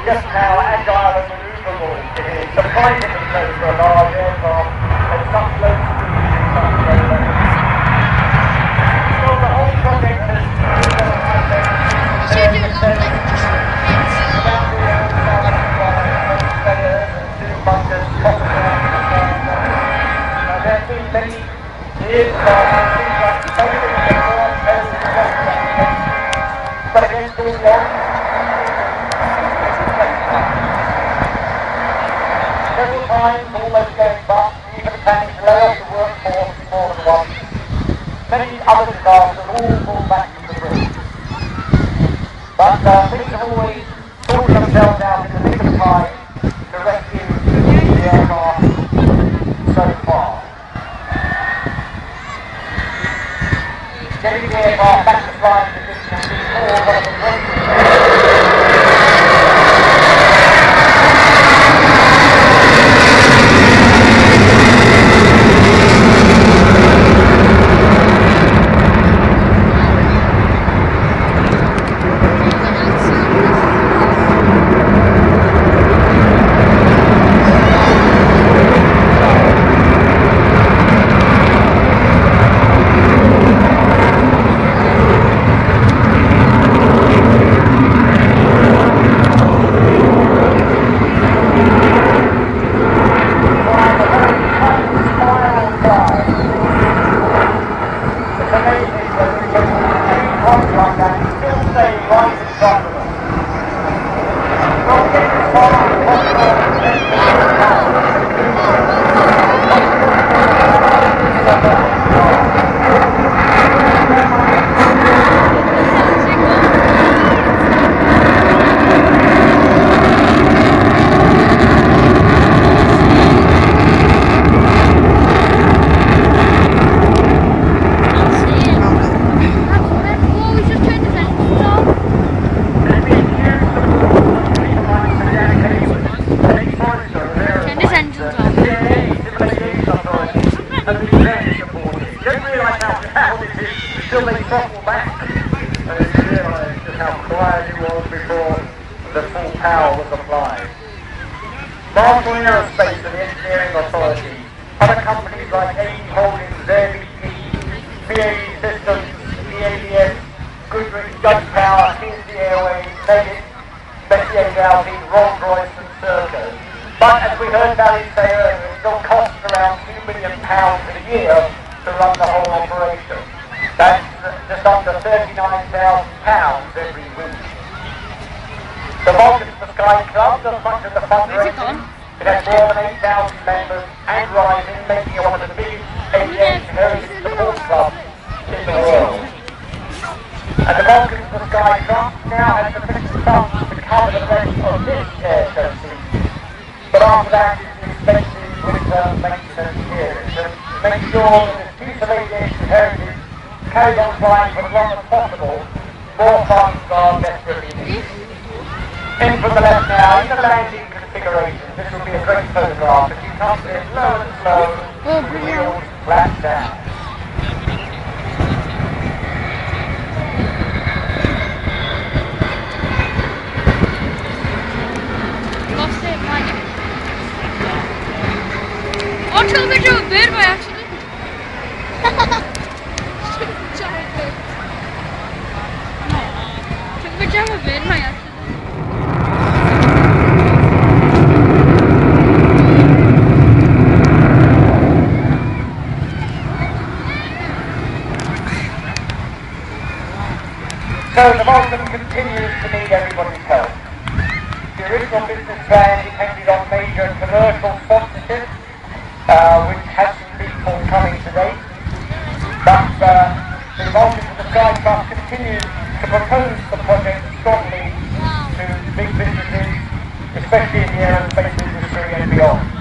just how agile and manoeuvrable it is. Surprisingly close for a large aircraft at such low speed and such low levels. So the whole project has there's been many years but against all odds, several times almost going bust, even planning to lay off the workforce more than once. Many other disasters all fall back from the brink. But things have always sorted themselves out in the nick of time to rescue the aircraft so far. Getting the aircraft back to flying position has been more one of the So the Vulcan continues to need everybody's help. The original business plan depended on major commercial sponsorship, which hasn't been forthcoming to date. But the Vulcan to the Sky Trust continues to propose the project strongly to big businesses, especially in the aerospace industry and beyond.